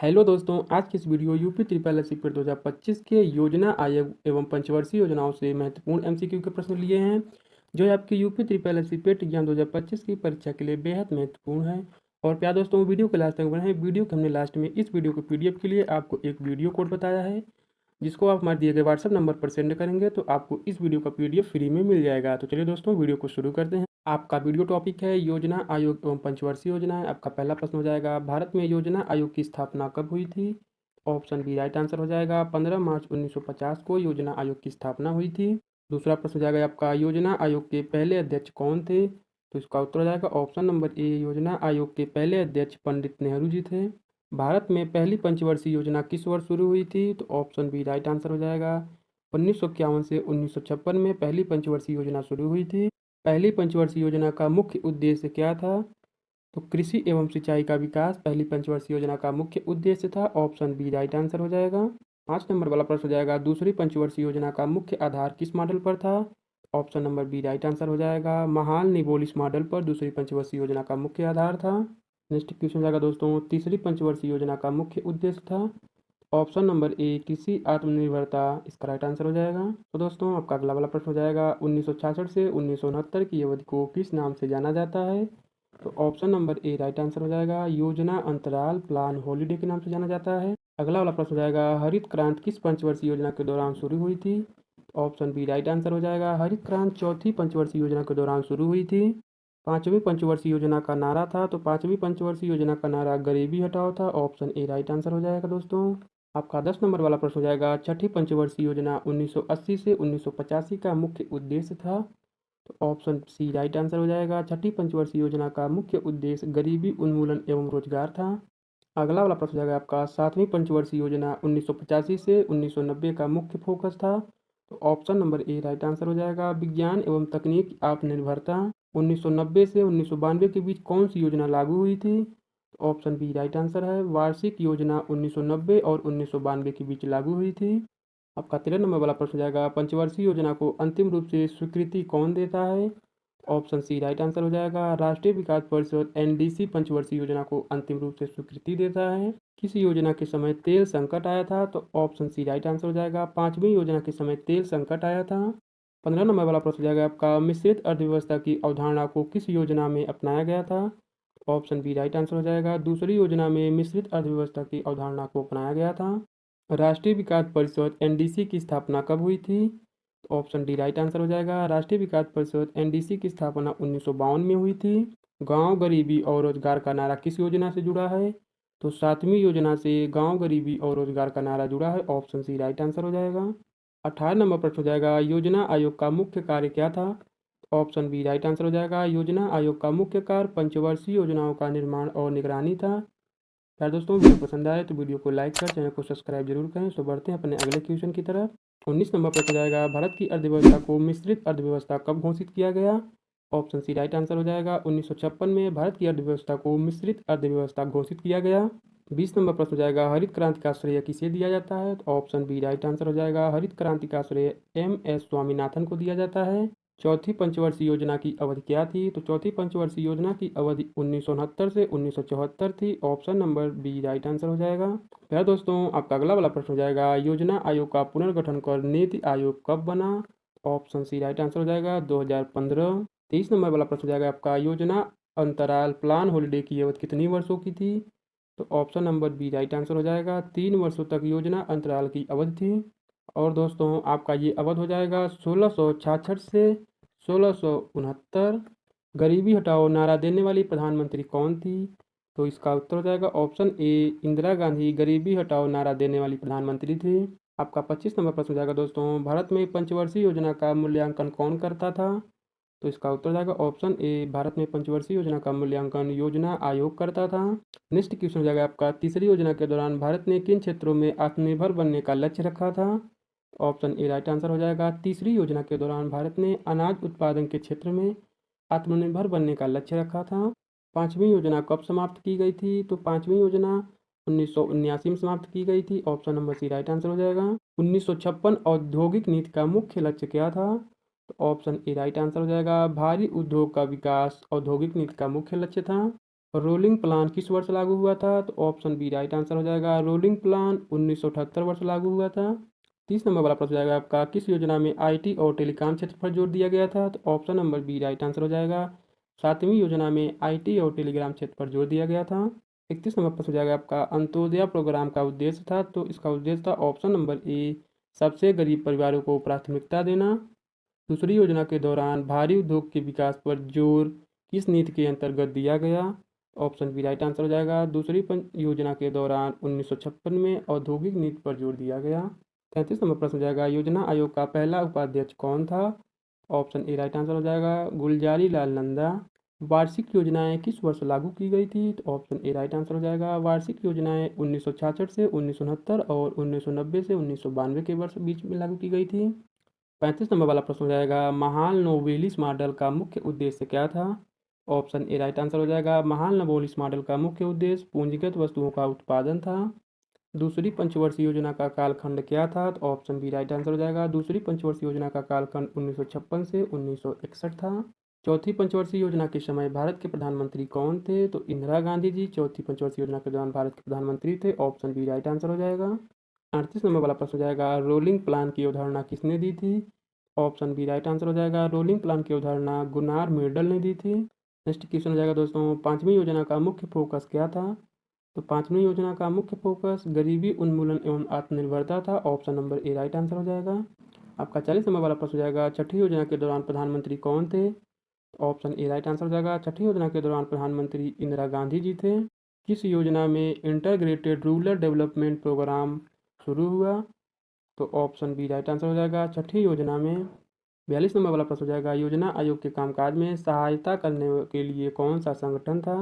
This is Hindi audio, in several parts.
हेलो दोस्तों, आज की इस वीडियो यूपी ट्रिपल एस पेट 2025 के योजना आयोग एवं पंचवर्षीय योजनाओं से महत्वपूर्ण एमसीक्यू के प्रश्न लिए हैं जो आपकी यूपी ट्रिपल एस पेट एग्जाम 2025 की परीक्षा के लिए बेहद महत्वपूर्ण है। और प्यार दोस्तों, वीडियो को लास्ट तक बने हैं। वीडियो के हमने लास्ट में इस वीडियो को पीडीएफ के लिए आपको एक वीडियो कोड बताया है, जिसको आप हमारे दिए गए व्हाट्सएप नंबर पर सेंड करेंगे तो आपको इस वीडियो का पीडीएफ फ्री में मिल जाएगा। तो चलिए दोस्तों, वीडियो को शुरू करते हैं। आपका वीडियो टॉपिक है योजना आयोग एवं पंचवर्षीय योजनाएं। आपका पहला प्रश्न हो जाएगा, भारत में योजना आयोग की स्थापना कब हुई थी? ऑप्शन बी राइट आंसर हो जाएगा, 15 मार्च 1950 को योजना आयोग की स्थापना हुई थी। दूसरा प्रश्न हो जाएगा आपका, योजना आयोग के पहले अध्यक्ष कौन थे? तो इसका उत्तर हो जाएगा ऑप्शन नंबर ए, योजना आयोग के पहले अध्यक्ष पंडित नेहरू जी थे। भारत में पहली पंचवर्षीय योजना किस वर्ष शुरू हुई थी? तो ऑप्शन बी राइट आंसर हो जाएगा, 1951 से 1956 में पहली पंचवर्षीय योजना शुरू हुई थी। पहली पंचवर्षीय योजना का मुख्य उद्देश्य क्या था? तो कृषि एवं सिंचाई का विकास पहली पंचवर्षीय योजना का मुख्य उद्देश्य था। ऑप्शन बी राइट आंसर हो जाएगा। 5 नंबर वाला प्रश्न हो जाएगा, दूसरी पंचवर्षीय योजना का मुख्य आधार किस मॉडल पर था? Option number B right answer हो जाएगा, महाल निबोलिस मॉडल पर दूसरी पंचवर्षीय योजना का मुख्य आधार था। नेक्स्ट क्वेश्चन हो जाएगा दोस्तों, तीसरी पंचवर्षीय योजना का मुख्य उद्देश्य था। ऑप्शन नंबर ए, कृषि आत्मनिर्भरता इसका राइट आंसर हो जाएगा। तो दोस्तों, आपका अगला वाला प्रश्न हो जाएगा, 1966 से 1969 की अवधि को किस नाम से जाना जाता है? तो option number A right answer हो जाएगा, योजना अंतराल प्लान हॉलीडे के नाम से जाना जाता है। अगला वाला प्रश्न हो जाएगा, हरित क्रांति किस पंचवर्षीय योजना के दौरान शुरू हुई थी? ऑप्शन बी राइट आंसर हो जाएगा, हरित क्रांति चौथी पंचवर्षीय योजना के दौरान शुरू हुई थी। पांचवी पंचवर्षीय योजना का नारा था, तो पांचवी पंचवर्षीय योजना का नारा गरीबी हटाओ था। ऑप्शन ए राइट आंसर हो जाएगा दोस्तों। आपका 10 नंबर वाला प्रश्न हो जाएगा, छठी पंचवर्षीय योजना 1980 से 1985 का मुख्य उद्देश्य था। तो ऑप्शन सी राइट आंसर हो जाएगा, छठी पंचवर्षीय योजना का मुख्य उद्देश्य गरीबी उन्मूलन एवं रोजगार था। अगला वाला प्रश्न हो जाएगा आपका, सातवीं पंचवर्षीय योजना 1985 से 1990 का मुख्य फोकस था। तो option number A right answer हो जाएगा, विज्ञान एवं तकनीक आत्मनिर्भरता। 1990 से 1992 के बीच कौन सी योजना लागू हुई थी? तो ऑप्शन बी राइट आंसर है, वार्षिक योजना 1990 और 1992 के बीच लागू हुई थी। आपका 13 नंबर वाला प्रश्न हो जाएगा, पंचवर्षीय योजना को अंतिम रूप से स्वीकृति कौन देता है? ऑप्शन सी राइट आंसर हो जाएगा, राष्ट्रीय विकास परिषद एनडीसी पंचवर्षीय योजना को अंतिम रूप से स्वीकृति देता है। किस योजना के समय तेल संकट आया था? तो ऑप्शन सी राइट आंसर हो जाएगा, पांचवी योजना के समय तेल संकट आया था। 15 नंबर वाला प्रश्न हो जाएगा आपका, मिश्रित अर्थव्यवस्था की अवधारणा को किस योजना में अपनाया गया था? ऑप्शन बी राइट आंसर हो जाएगा, दूसरी योजना में मिश्रित अर्थव्यवस्था की अवधारणा को अपनाया गया था। राष्ट्रीय विकास परिषद एनडीसी की स्थापना कब हुई थी? तो ऑप्शन डी राइट आंसर हो जाएगा, राष्ट्रीय विकास परिषद एनडीसी की स्थापना 1952 में हुई थी। गांव गरीबी और रोजगार का नारा किस योजना से जुड़ा है? तो सातवीं योजना से गांव गरीबी और रोजगार का नारा जुड़ा है। ऑप्शन सी राइट आंसर हो जाएगा। 18 नंबर प्रश्न हो जाएगा, योजना आयोग का मुख्य कार्य क्या था? ऑप्शन बी राइट आंसर हो जाएगा, योजना आयोग का मुख्य कार्य पंचवर्षीय योजनाओं का निर्माण और निगरानी था। यार दोस्तों, वीडियो पसंद आए तो वीडियो को लाइक कर चैनल को सब्सक्राइब जरूर करें। तो बढ़ते हैं अपने अगले क्वेश्चन की तरफ। 19 नंबर प्रश्न जाएगा, भारत की अर्थव्यवस्था को मिश्रित अर्थव्यवस्था कब घोषित किया गया? ऑप्शन सी राइट आंसर हो जाएगा, 1956 में भारत की अर्थव्यवस्था को मिश्रित अर्थव्यवस्था घोषित किया गया। 20 नंबर प्रश्न जाएगा, हरित क्रांति का श्रेय किसे दिया जाता है? तो ऑप्शन बी राइट आंसर हो जाएगा, हरित क्रांति का श्रेय MS स्वामीनाथन को दिया जाता है। चौथी पंचवर्षीय योजना की अवधि क्या थी? तो चौथी पंचवर्षीय योजना की अवधि 1969 से 1974 थी। Option number B right answer हो जाएगा। फिर दोस्तों, आपका अगला वाला प्रश्न हो जाएगा, योजना आयोग का पुनर्गठन कर नीति आयोग कब बना? ऑप्शन सी राइट आंसर हो जाएगा, 2015। 23 नंबर वाला प्रश्न हो जाएगा आपका, योजना अंतराल प्लान हॉलीडे की अवधि कितनी वर्षों की थी? तो option number B right answer हो जाएगा, 3 वर्षों तक योजना अंतराल की अवधि थी। और दोस्तों, आपका ये अवधि हो जाएगा 1666 से 1669। गरीबी हटाओ नारा देने वाली प्रधानमंत्री कौन थी? तो इसका उत्तर हो जाएगा ऑप्शन ए, इंदिरा गांधी गरीबी हटाओ नारा देने वाली प्रधानमंत्री थी। आपका 25 नंबर प्रश्न हो जाएगा दोस्तों, भारत में पंचवर्षीय योजना का मूल्यांकन कौन करता था? तो इसका उत्तर हो जाएगा ऑप्शन ए, भारत में पंचवर्षीय योजना का मूल्यांकन योजना आयोग करता था। नेक्स्ट क्वेश्चन हो जाएगा आपका, तीसरी योजना के दौरान भारत ने किन क्षेत्रों में आत्मनिर्भर बनने का लक्ष्य रखा था? ऑप्शन ए राइट आंसर हो जाएगा, तीसरी योजना के दौरान भारत ने अनाज उत्पादन के क्षेत्र में आत्मनिर्भर बनने का लक्ष्य रखा था। पांचवी योजना कब समाप्त की गई थी? तो पांचवी योजना 1979 में समाप्त की गई थी। Option number C right answer हो जाएगा। 1956 औद्योगिक नीति का मुख्य लक्ष्य क्या था? तो ऑप्शन ए राइट आंसर हो जाएगा, भारी उद्योग का विकास औद्योगिक नीति का मुख्य लक्ष्य था। रोलिंग प्लान किस वर्ष लागू हुआ था? तो ऑप्शन बी राइट आंसर हो जाएगा। रोलिंग प्लान 1978 वर्ष लागू हुआ था। 30 नंबर वाला प्रश्न हो जाएगा आपका, किस योजना में आईटी और टेलीकॉम क्षेत्र पर जोर दिया गया था? तो option number B right answer हो जाएगा। 7वीं योजना में आईटी और टेलीग्राम क्षेत्र पर जोर दिया गया था। 31 नंबर प्रश्न हो जाएगा आपका, अंत्योदय प्रोग्राम का उद्देश्य था? तो इसका उद्देश्य था ऑप्शन नंबर ए, सबसे गरीब परिवारों को प्राथमिकता देना। दूसरी योजना के दौरान भारी उद्योग के विकास पर जोर किस नीति के अंतर्गत दिया गया? ऑप्शन बी राइट आंसर हो जाएगा। दूसरी योजना के दौरान 1956 में औद्योगिक नीति पर जोर दिया गया। 33 नंबर प्रश्न हो जाएगा, योजना आयोग का पहला उपाध्यक्ष कौन था? ऑप्शन ए राइट आंसर हो जाएगा, गुलजारी लाल नंदा। वार्षिक योजनाएं किस वर्ष लागू की गई थी? तो ऑप्शन ए राइट आंसर हो जाएगा। वार्षिक योजनाएं 1966 से 1969 और 1990 से 1992 के वर्ष बीच में लागू की गई थी। 35 नंबर वाला प्रश्न हो जाएगा, महाल नोवेलिस मॉडल का मुख्य उद्देश्य क्या था? ऑप्शन ए राइट आंसर हो जाएगा। महाल नोवेलिस मॉडल का मुख्य उद्देश्य पूंजीगत वस्तुओं का उत्पादन था। दूसरी पंचवर्षीय योजना का कालखंड क्या था? तो ऑप्शन बी राइट आंसर हो जाएगा। दूसरी पंचवर्षीय योजना का कालखंड 1956 से 1961 था। चौथी पंचवर्षीय योजना के समय भारत के प्रधानमंत्री कौन थे? तो इंदिरा गांधी जी चौथी पंचवर्षीय योजना के दौरान भारत के प्रधानमंत्री थे। ऑप्शन बी राइट आंसर हो जाएगा। 38 नंबर वाला प्रश्न हो जाएगा, रोलिंग प्लान की अवधारणा किसने दी थी? ऑप्शन बी राइट आंसर हो जाएगा। रोलिंग प्लान की अवधारणा गुनार मिर्डल ने दी थी। नेक्स्ट क्वेश्चन हो जाएगा दोस्तों, पांचवी योजना का मुख्य फोकस क्या था? तो पांचवी योजना का मुख्य फोकस गरीबी उन्मूलन एवं आत्मनिर्भरता था। Option number A right answer हो जाएगा। आपका 40 नंबर वाला प्रश्न हो जाएगा, छठी योजना के दौरान प्रधानमंत्री कौन थे? तो ऑप्शन ए राइट आंसर हो जाएगा। छठी योजना के दौरान प्रधानमंत्री इंदिरा गांधी जी थे। किस योजना में इंटीग्रेटेड रूरल डेवलपमेंट प्रोग्राम शुरू हुआ? तो ऑप्शन बी राइट आंसर हो जाएगा। छठी योजना में। 42 नंबर वाला प्रश्न हो जाएगा, योजना आयोग के कामकाज में सहायता करने के लिए कौन सा संगठन था?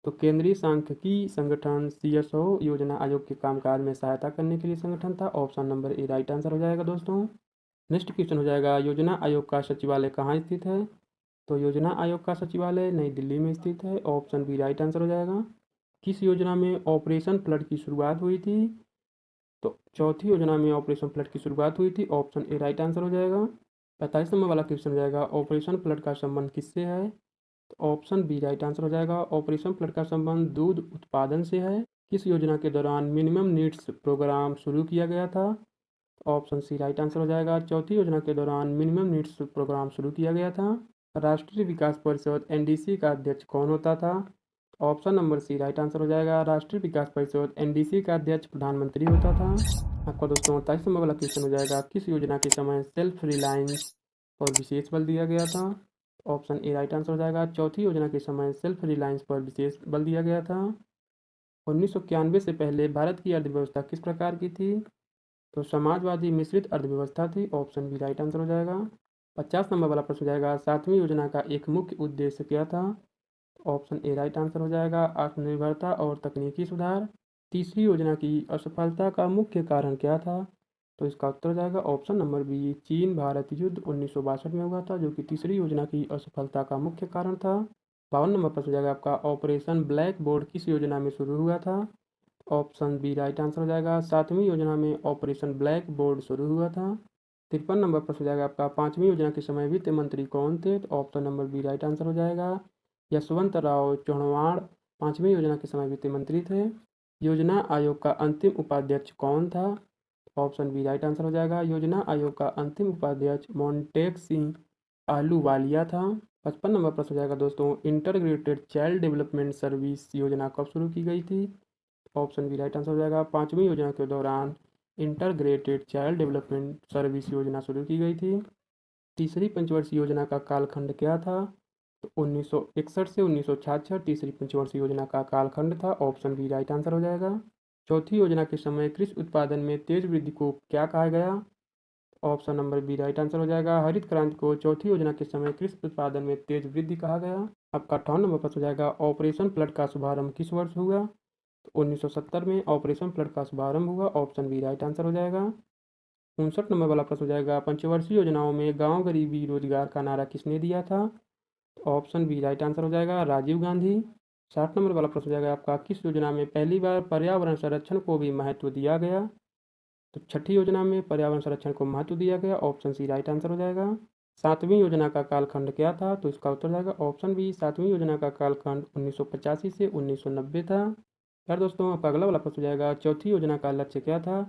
तो केंद्रीय सांख्यिकी संगठन सीएसओ योजना आयोग के कामकाज में सहायता करने के लिए संगठन था। Option number A right answer हो जाएगा दोस्तों। नेक्स्ट क्वेश्चन हो जाएगा, योजना आयोग का सचिवालय कहाँ स्थित है? तो योजना आयोग का सचिवालय नई दिल्ली में स्थित है। ऑप्शन बी राइट आंसर हो जाएगा। किस योजना में ऑपरेशन फ्लड की शुरुआत हुई थी? तो चौथी योजना में ऑपरेशन फ्लड की शुरुआत हुई थी। ऑप्शन ए राइट आंसर हो जाएगा। 45 नंबर वाला क्वेश्चन हो जाएगा, ऑपरेशन फ्लड का संबंध किससे है? तो ऑप्शन बी राइट आंसर हो जाएगा। ऑपरेशन फ्लड का संबंध दूध उत्पादन से है। किस योजना के दौरान मिनिमम नीड्स प्रोग्राम शुरू किया गया था? ऑप्शन सी राइट आंसर हो जाएगा। चौथी योजना के दौरान मिनिमम नीड्स प्रोग्राम शुरू किया गया था। राष्ट्रीय विकास परिषद एनडीसी का अध्यक्ष कौन होता था? Option number C right answer हो जाएगा। राष्ट्रीय विकास परिषद एनडीसी का अध्यक्ष प्रधानमंत्री होता था। आपका दोस्तों 28 नंबर वाला क्वेश्चन हो जाएगा, किस योजना के समय सेल्फ रिलायंस पर विशेष बल दिया गया था? ऑप्शन ए राइट आंसर हो जाएगा। चौथी योजना के समय सेल्फ रिलायंस पर विशेष बल दिया गया था। 1991 से पहले भारत की अर्थव्यवस्था किस प्रकार की थी? तो समाजवादी मिश्रित अर्थव्यवस्था थी। ऑप्शन बी राइट आंसर हो जाएगा। 50 नंबर वाला प्रश्न हो जाएगा, 7वीं योजना का एक मुख्य उद्देश्य क्या था? ऑप्शन ए राइट आंसर हो जाएगा। आत्मनिर्भरता और तकनीकी सुधार। तीसरी योजना की असफलता का मुख्य कारण क्या था? तो इसका उत्तर हो जाएगा ऑप्शन नंबर बी, चीन भारत युद्ध 1962 में हुआ था, जो कि तीसरी योजना की असफलता का मुख्य कारण था। 52 नंबर प्रश्न हो जाएगा आपका, ऑपरेशन ब्लैक बोर्ड किस योजना में शुरू हुआ था? ऑप्शन बी राइट आंसर हो जाएगा। 7वीं योजना में ऑपरेशन ब्लैक बोर्ड शुरू हुआ था। 53 नंबर प्रश्न हो जाएगा आपका, 5वीं योजना के समय वित्त मंत्री कौन थे? तो option number B right answer हो जाएगा। यशवंत राव चौहान 5वीं योजना के समय वित्त मंत्री थे। योजना आयोग का अंतिम उपाध्यक्ष कौन था? ऑप्शन बी राइट आंसर हो जाएगा। योजना आयोग का अंतिम उपाध्यक्ष मोन्टेक सिंह आहलूवालिया था। 55 नंबर प्रश्न हो जाएगा दोस्तों, इंटरग्रेटेड चाइल्ड डेवलपमेंट सर्विस योजना कब शुरू की गई थी? ऑप्शन बी राइट आंसर हो जाएगा। 5वीं योजना के दौरान इंटरग्रेटेड चाइल्ड डेवलपमेंट सर्विस योजना शुरू की गई थी। तीसरी पंचवर्षीय योजना का कालखंड क्या था? तो 1961 से 1966 तीसरी पंचवर्षीय योजना का कालखंड था। ऑप्शन बी राइट आंसर हो जाएगा। चौथी योजना के समय कृषि उत्पादन में तेज वृद्धि को क्या कहा गया? Option number B right answer हो जाएगा। हरित क्रांति को चौथी योजना के समय कृषि उत्पादन में तेज वृद्धि कहा गया। आपका 58 नंबर प्रश्न हो जाएगा, ऑपरेशन फ्लड का शुभारंभ किस वर्ष हुआ? तो 1970 में ऑपरेशन फ्लड का शुभारंभ हुआ। ऑप्शन बी राइट आंसर हो जाएगा। 59 नंबर वाला प्रश्न हो जाएगा, पंचवर्षीय योजनाओं में गांव गरीबी रोजगार का नारा किसने दिया था? ऑप्शन बी राइट आंसर हो जाएगा, राजीव गांधी। 60 नंबर वाला प्रश्न हो जाएगा आपका, किस योजना में पहली बार पर्यावरण संरक्षण को भी महत्व दिया गया? तो छठी योजना में पर्यावरण संरक्षण को महत्व दिया गया। ऑप्शन सी राइट आंसर हो जाएगा। सातवीं योजना का कालखंड क्या था? तो इसका उत्तर जाएगा ऑप्शन बी, सातवीं योजना का कालखंड 1985 से 1990 था। यार दोस्तों, आपका अगला वाला प्रश्न हो जाएगा, चौथी योजना का लक्ष्य क्या था?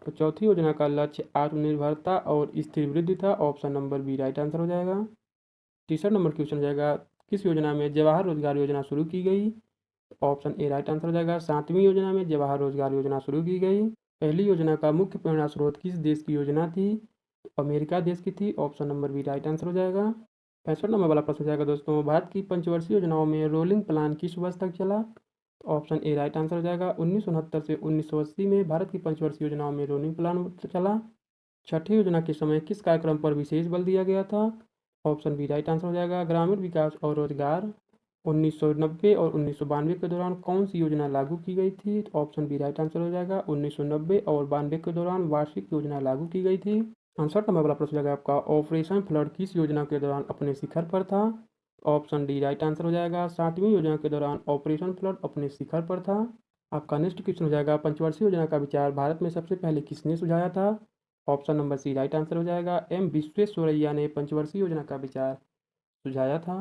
तो चौथी योजना का लक्ष्य आत्मनिर्भरता और स्थिर वृद्धि था। Option number B right answer हो जाएगा। तीसरा नंबर क्वेश्चन हो जाएगा, किस योजना में जवाहर रोजगार योजना शुरू की गई? ऑप्शन ए राइट आंसर हो जाएगा, सातवीं योजना में जवाहर रोजगार योजना शुरू की गई। पहली योजना का मुख्य प्रेरणा स्रोत किस देश की योजना थी? अमेरिका देश की थी। Option number B right answer हो जाएगा। 65 नंबर वाला प्रश्न हो जाएगा दोस्तों, भारत की पंचवर्षीय योजनाओं में रोलिंग प्लान किस वर्ष तक चला? ऑप्शन ए राइट आंसर हो जाएगा, 1969 से 1980 में भारत की पंचवर्षीय योजनाओं में रोलिंग प्लान चला। छठी योजना के समय किस कार्यक्रम पर विशेष बल दिया गया था? ऑप्शन बी राइट आंसर हो जाएगा, ग्रामीण विकास और रोजगार। 1990 और 1992 के दौरान कौन सी योजना लागू की गई थी? तो ऑप्शन बी राइट आंसर हो जाएगा, 1990 और 92 के दौरान वार्षिक योजना लागू की गई थी। 68 नंबर वाला प्रश्न हो जाएगा आपका, ऑपरेशन फ्लड किस योजना के दौरान अपने शिखर पर था? ऑप्शन डी राइट आंसर हो जाएगा, सातवीं योजना के दौरान ऑपरेशन फ्लड अपने शिखर पर था। आपका नेक्स्ट क्वेश्चन हो जाएगा, पंचवर्षीय योजना का विचार भारत में सबसे पहले किसने सुझाया था? Option number C right answer हो जाएगा, एम विश्वेश्वरैया ने पंचवर्षीय योजना का विचार सुझाया था।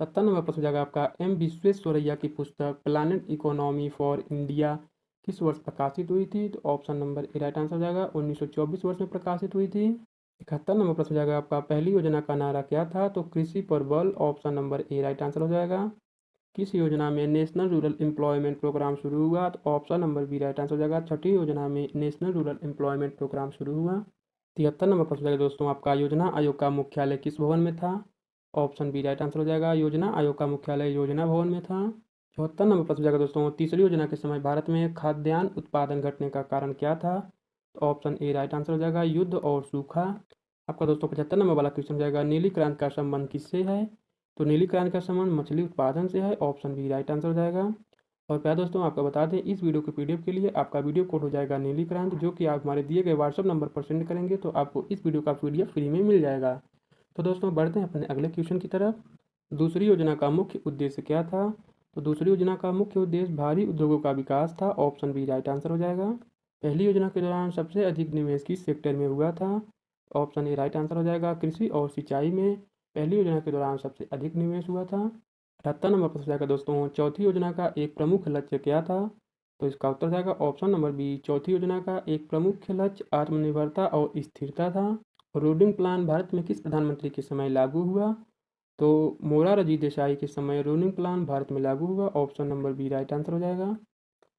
70 नंबर प्रश्न हो जाएगा आपका, एम विश्वेश्वरैया की पुस्तक प्लानिट इकोनॉमी फॉर इंडिया किस वर्ष प्रकाशित हुई थी? तो option number A right answer हो जाएगा, 1924 वर्ष में प्रकाशित हुई थी। 71 नंबर प्रश्न हो जाएगा आपका, पहली योजना का नारा क्या था? तो कृषि पर बल। Option number A right answer हो जाएगा। किस योजना में नेशनल रूरल एम्प्लॉयमेंट प्रोग्राम शुरू हुआ? तो option number B right answer हो जाएगा, छठी योजना में नेशनल रूरल एम्प्लॉयमेंट प्रोग्राम शुरू हुआ। 73 नंबर प्रश्न हो जाएगा दोस्तों आपका, योजना आयोग का मुख्यालय किस भवन में था? ऑप्शन बी राइट आंसर हो जाएगा, योजना आयोग का मुख्यालय योजना भवन में था। 74 नंबर प्रश्न हो जाएगा दोस्तों, तीसरी योजना के समय भारत में खाद्यान्न उत्पादन घटने का कारण क्या था? तो ऑप्शन ए राइट आंसर हो जाएगा, युद्ध और सूखा। आपका दोस्तों 75 नंबर वाला क्वेश्चन हो जाएगा, नीली क्रांति का संबंध किससे है? तो नीली क्रांति का संबंध मछली उत्पादन से है। ऑप्शन बी राइट आंसर हो जाएगा। और प्यारे दोस्तों, आपको बता दें, इस वीडियो के पीडीएफ के लिए आपका वीडियो कोड हो जाएगा नीली क्रांति, जो कि आप हमारे दिए गए व्हाट्सअप नंबर पर सेंड करेंगे तो आपको इस वीडियो का पीडीएफ फ्री में मिल जाएगा। तो दोस्तों, बढ़ते हैं अपने अगले क्वेश्चन की तरफ। दूसरी योजना का मुख्य उद्देश्य क्या था? तो दूसरी योजना का मुख्य उद्देश्य भारी उद्योगों का विकास था। ऑप्शन बी राइट आंसर हो जाएगा। पहली योजना के दौरान सबसे अधिक निवेश किस सेक्टर में हुआ था? ऑप्शन ए राइट आंसर हो जाएगा, कृषि और सिंचाई में पहली योजना के दौरान सबसे अधिक निवेश हुआ था। 78 नंबर पर जाएगा दोस्तों, चौथी योजना का एक प्रमुख लक्ष्य क्या था? तो इसका उत्तर जाएगा ऑप्शन नंबर बी, चौथी योजना का एक प्रमुख लक्ष्य आत्मनिर्भरता और स्थिरता था। रोलिंग प्लान भारत में किस प्रधानमंत्री के समय लागू हुआ? तो मोरारजी देसाई के समय रोलिंग प्लान भारत में लागू हुआ। Option number B right answer हो जाएगा।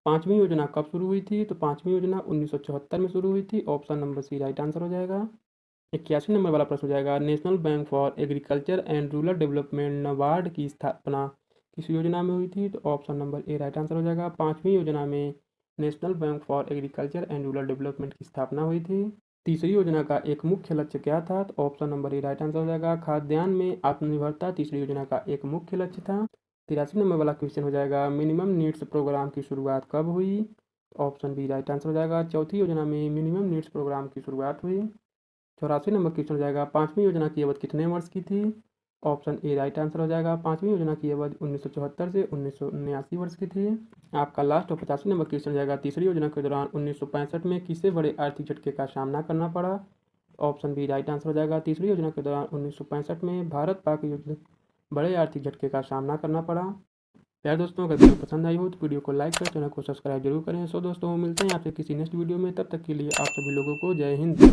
पाँचवीं योजना कब शुरू हुई थी? तो पाँचवीं योजना 1974 में शुरू हुई थी। Option number C right answer हो जाएगा। 81 नंबर वाला प्रश्न हो जाएगा, National Bank for Agriculture and Rural Development NABARD की स्थापना किस योजना में हुई थी? तो option number A right answer हो जाएगा, पाँचवीं योजना में National Bank for Agriculture and Rural Development की स्थापना हुई थी। तीसरी योजना का एक मुख्य लक्ष्य क्या था? तो option number A right answer हो जाएगा, खाद्यान्न में आत्मनिर्भरता तीसरी योजना का एक मुख्य लक्ष्य था। 83 नंबर वाला क्वेश्चन हो जाएगा, मिनिमम नीड्स प्रोग्राम की शुरुआत कब हुई? ऑप्शन बी राइट आंसर हो जाएगा, चौथी योजना में मिनिमम नीड्स प्रोग्राम की शुरुआत हुई। 84 नंबर क्वेश्चन हो जाएगा, पाँचवीं योजना की अवधि कितने वर्ष की थी? ऑप्शन ए राइट आंसर हो जाएगा, पाँचवीं योजना की अवधि 1974 से 1979 वर्ष की थी। आपका लास्ट और 85 नंबर क्वेश्चन हो जाएगा, तीसरी योजना के दौरान 1965 में किसे बड़े आर्थिक झटके का सामना करना पड़ा? ऑप्शन बी राइट आंसर हो जाएगा, तीसरी योजना के दौरान 1965 में भारत पाक युद्ध बड़े आर्थिक झटके का सामना करना पड़ा। यार दोस्तों, अगर वीडियो पसंद आई हो तो वीडियो को लाइक करें, चैनल को सब्सक्राइब जरूर करें। सो दोस्तों, मिलते हैं आपसे किसी नेक्स्ट वीडियो में, तब तक के लिए आप सभी लोगों को जय हिंद।